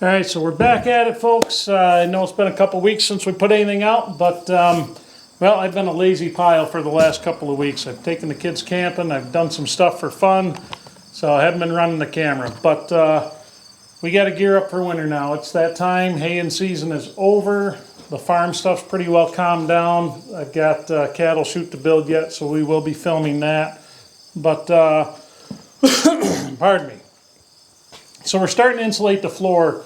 All right, so we're back at it, folks. I know it's been a couple weeks since we put anything out, but well, I've been a lazy pile for the last couple of weeks. I've taken the kids camping, I've done some stuff for fun, so I haven't been running the camera. But we got to gear up for winter now. It's that time. Haying season is over. The farm stuff's pretty well calmed down. I've got cattle shoot to build yet, so we will be filming that. But pardon me. So we're starting to insulate the floor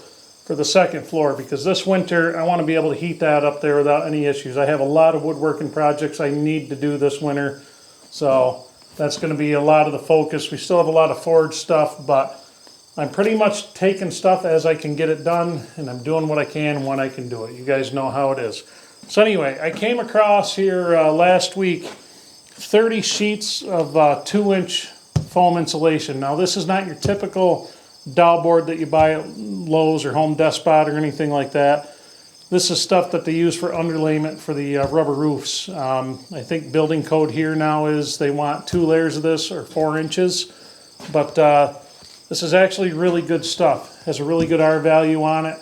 for the second floor because this winter I want to be able to heat that up there without any issues. I have a lot of woodworking projects I need to do this winter, so that's going to be a lot of the focus. We still have a lot of forge stuff, but I'm pretty much taking stuff as I can get it done, and I'm doing what I can when I can do it. You guys know how it is. So anyway, I came across here last week 30 sheets of 2-inch foam insulation. Now this is not your typical dowel board that you buy at Lowe's or Home Depot or anything like that. This is stuff that they use for underlayment for the rubber roofs. I think building code here now is they want 2 layers of this or 4 inches, but this is actually really good stuff. Has a really good R value on it.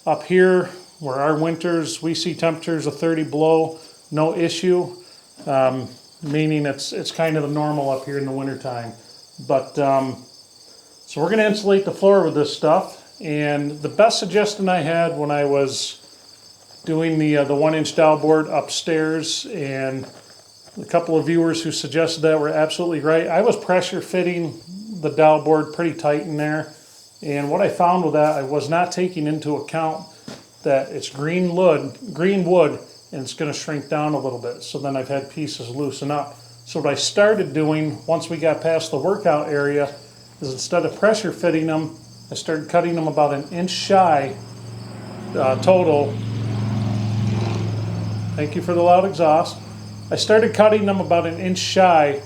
Up here where our winters we see temperatures of 30 below, no issue, meaning it's kind of the normal up here in the wintertime. But so we're going to insulate the floor with this stuff, and the best suggestion I had when I was doing the 1-inch dowel board upstairs, and a couple of viewers who suggested that were absolutely right. I was pressure fitting the dowel board pretty tight in there, and what I found with that, I was not taking into account that it's green wood, and it's going to shrink down a little bit. So then I've had pieces loosen up. So what I started doing once we got past the workout area is instead of pressure fitting them, I started cutting them about 1 inch shy total. Thank you for the loud exhaust. I started cutting them about 1 inch shy,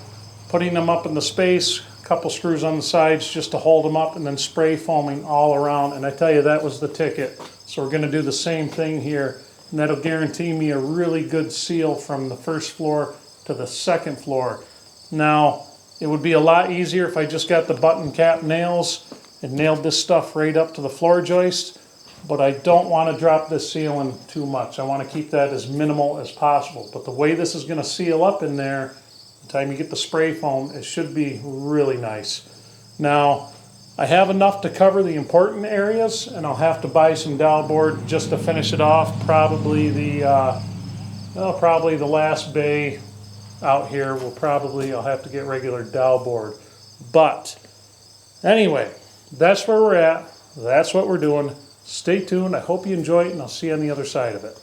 putting them up in the space, a couple screws on the sides just to hold them up, and then spray foaming all around. And I tell you, that was the ticket. So we're going to do the same thing here, and that'll guarantee me a really good seal from the first floor to the second floor. Now, it would be a lot easier if I just got the button cap nails and nailed this stuff right up to the floor joist, but I don't want to drop this ceiling too much. I want to keep that as minimal as possible. But the way this is going to seal up in there, the time you get the spray foam, it should be really nice. Now, I have enough to cover the important areas, and I'll have to buy some dowel board just to finish it off. Probably the last bay out here I'll have to get regular dowel board. But anyway, that's where we're at. That's what we're doing. Stay tuned. I hope you enjoy it, and I'll see you on the other side of it.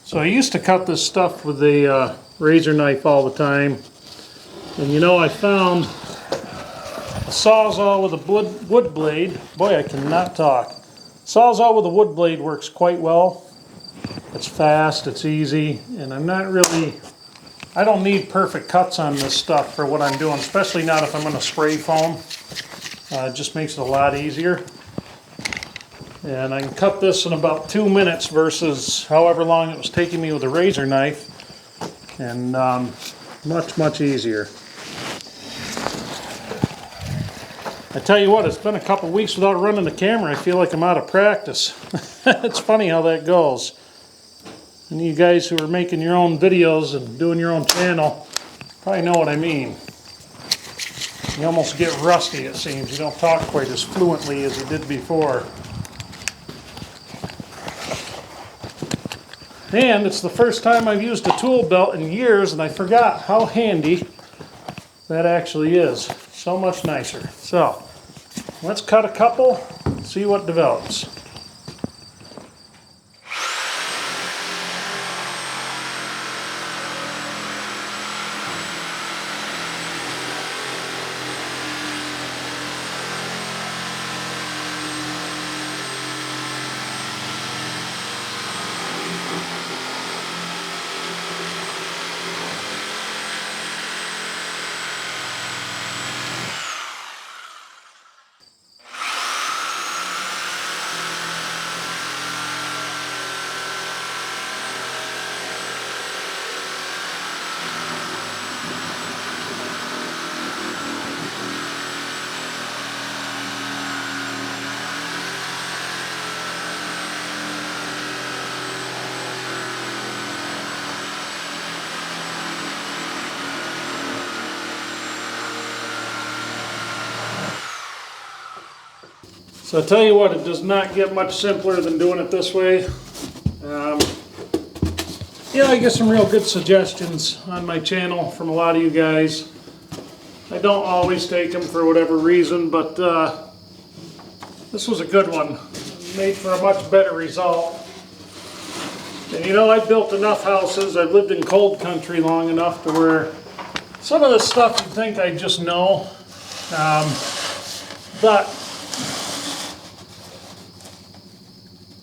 So I used to cut this stuff with a razor knife all the time, and you know, I found a Sawzall with a wood blade. Boy, I cannot talk. Sawzall with a wood blade works quite well. It's fast, it's easy, and I don't need perfect cuts on this stuff for what I'm doing, especially not if I'm going to spray foam. It just makes it a lot easier. And I can cut this in about 2 minutes versus however long it was taking me with a razor knife, and much, much easier. I tell you what, it's been a couple weeks without running the camera. I feel like I'm out of practice. It's funny how that goes. And you guys who are making your own videos and doing your own channel probably know what I mean. You almost get rusty, it seems. You don't talk quite as fluently as you did before. And it's the first time I've used a tool belt in years, and I forgot how handy that actually is. So much nicer. So, let's cut a couple, see what develops. So I tell you what, it does not get much simpler than doing it this way. Yeah, I get some real good suggestions on my channel from a lot of you guys. I don't always take them for whatever reason, but this was a good one. Made for a much better result. And you know, I've built enough houses, I've lived in cold country long enough to where some of this stuff you think I just know. But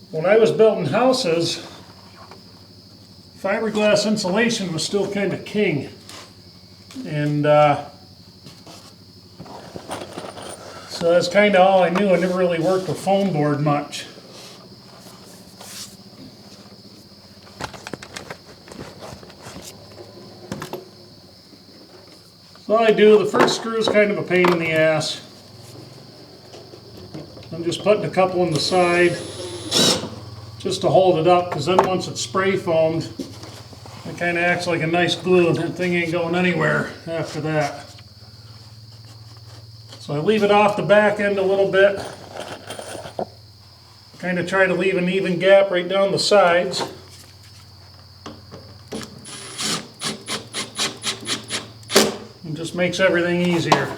when I was building houses, fiberglass insulation was still kind of king. And so that's kind of all I knew. I never really worked with foam board much. So all I do, the first screw is kind of a pain in the ass. I'm just putting a couple on the side just to hold it up, because then once it's spray foamed, it kind of acts like a nice glue and that thing ain't going anywhere after that. So I leave it off the back end a little bit. Kind of try to leave an even gap right down the sides. It just makes everything easier.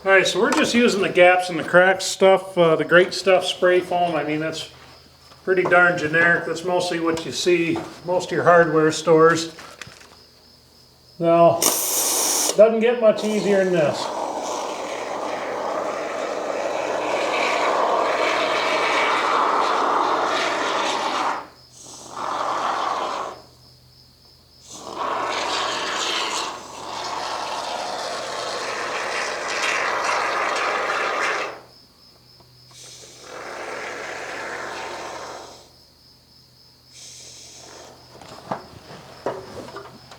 Alright, so we're just using the gaps and the cracks stuff, the great stuff spray foam. I mean, that's pretty darn generic. That's mostly what you see most of your hardware stores. Now, doesn't get much easier than this.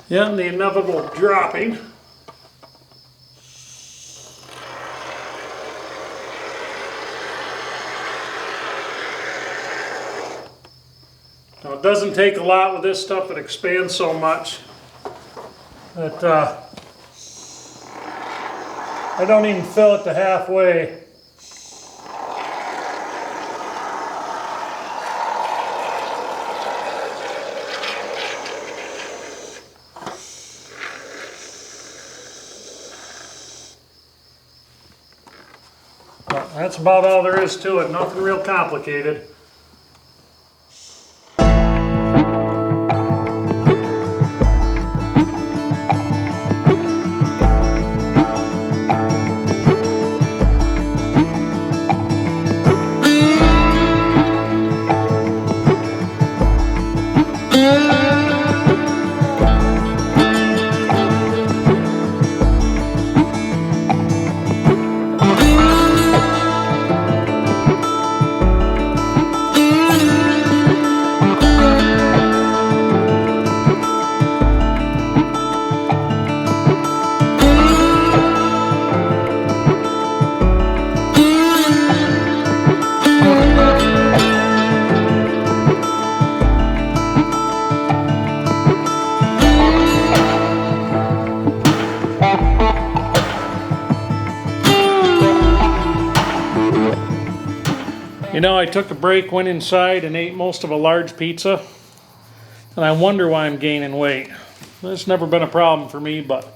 Yeah, and the inevitable dropping. Now it doesn't take a lot with this stuff, it expands so much that I don't even fill it to halfway. That's about all there is to it, nothing real complicated. You know, I took a break, went inside and ate most of a large pizza, and I wonder why I'm gaining weight. That's never been a problem for me, but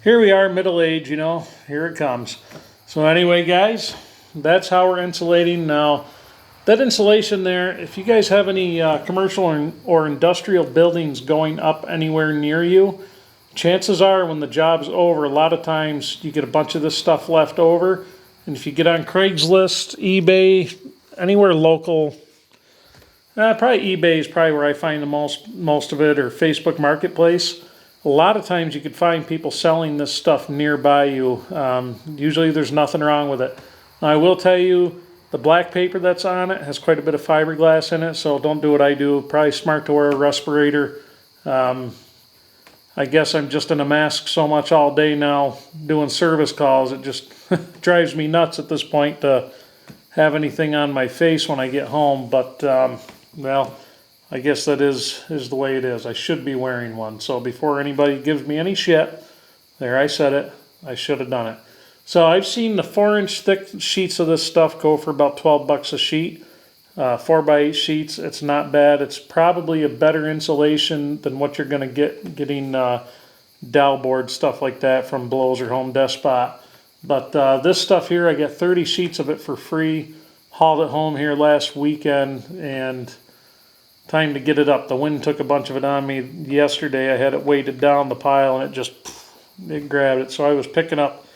here we are, middle age, you know, here it comes. So anyway, guys, that's how we're insulating. Now, that insulation there, if you guys have any commercial or industrial buildings going up anywhere near you, chances are when the job's over, a lot of times you get a bunch of this stuff left over. And if you get on Craigslist, eBay, anywhere local, probably eBay is probably where I find the most of it, or Facebook Marketplace. A lot of times you could find people selling this stuff nearby you. Usually there's nothing wrong with it. Now, I will tell you, the black paper that's on it has quite a bit of fiberglass in it, so don't do what I do. Probably smart to wear a respirator. I guess I'm just in a mask so much all day now doing service calls. It just drives me nuts at this point to have anything on my face when I get home. But, well, I guess that is the way it is. I should be wearing one. So before anybody gives me any shit, there, I said it, I should have done it. So I've seen the 4-inch thick sheets of this stuff go for about 12 bucks a sheet. 4x8 sheets, it's not bad. It's probably a better insulation than what you're going to getting dowel board, stuff like that from Blows or Home Despot. But this stuff here, I got 30 sheets of it for free. Hauled it home here last weekend, and time to get it up. The wind took a bunch of it on me yesterday. I had it weighted down the pile, and it grabbed it. So I was picking up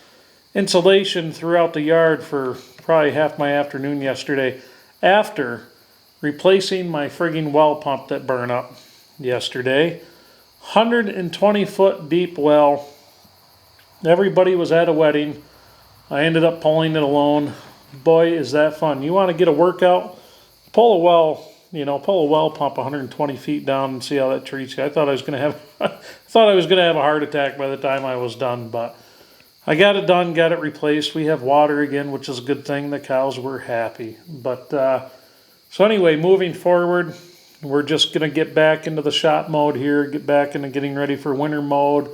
insulation throughout the yard for probably half my afternoon yesterday, after replacing my frigging well pump that burned up yesterday. 120-foot deep well. Everybody was at a wedding. I ended up pulling it alone. Boy, is that fun. You want to get a workout? Pull a well pump 120 feet down and see how that treats you. I thought I was going to have a heart attack by the time I was done, but I got it done, got it replaced. We have water again, which is a good thing. The cows were happy. But so anyway, moving forward, we're just going to get back into the shop mode here, get back into getting ready for winter mode.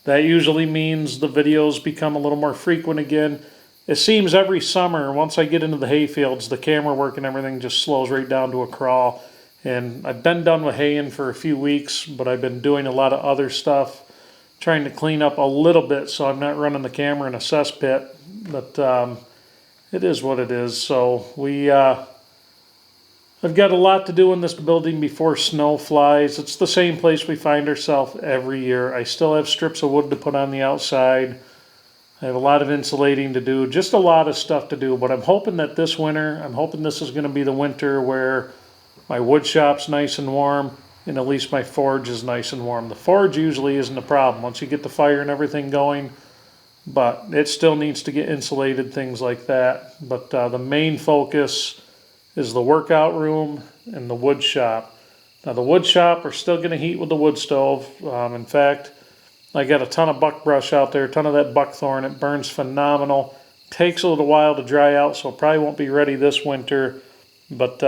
That usually means the videos become a little more frequent again. It seems every summer, once I get into the hay fields, the camera work and everything just slows right down to a crawl. And I've been done with haying for a few weeks, but I've been doing a lot of other stuff, trying to clean up a little bit so I'm not running the camera in a cesspit. But it is what it is. So I've got a lot to do in this building before snow flies. It's the same place we find ourselves every year. I still have strips of wood to put on the outside. I have a lot of insulating to do, just a lot of stuff to do. But I'm hoping that this winter, this is going to be the winter where my wood shop's nice and warm, and at least my forge is nice and warm. The forge usually isn't a problem once you get the fire and everything going, but it still needs to get insulated, things like that. But the main focus is the workout room and the wood shop. Now the wood shop, we're still going to heat with the wood stove. In fact, I got a ton of buckbrush out there, a ton of that buckthorn. It burns phenomenal. Takes a little while to dry out, so it probably won't be ready this winter. But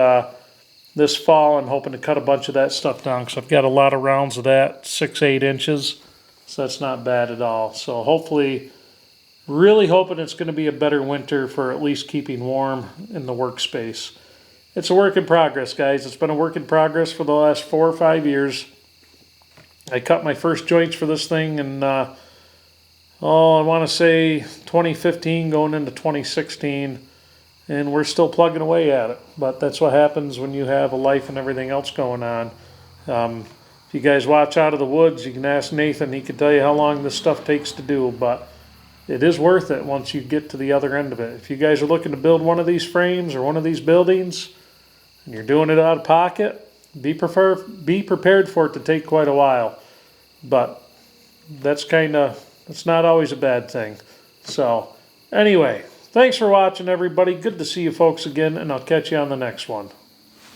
this fall, I'm hoping to cut a bunch of that stuff down, because I've got a lot of rounds of that, 6-8 inches. So that's not bad at all. So hopefully, really hoping it's going to be a better winter for at least keeping warm in the workspace. It's a work in progress, guys. It's been a work in progress for the last 4 or 5 years. I cut my first joints for this thing in, I want to say 2015 going into 2016. And we're still plugging away at it. But that's what happens when you have a life and everything else going on. If you guys watch Out of the Woods, you can ask Nathan. He can tell you how long this stuff takes to do. But it is worth it once you get to the other end of it. If you guys are looking to build one of these frames or one of these buildings, and you're doing it out of pocket, be prepared for it to take quite a while. But that's not always a bad thing. So anyway, thanks for watching, everybody. Good to see you folks again, and I'll catch you on the next one.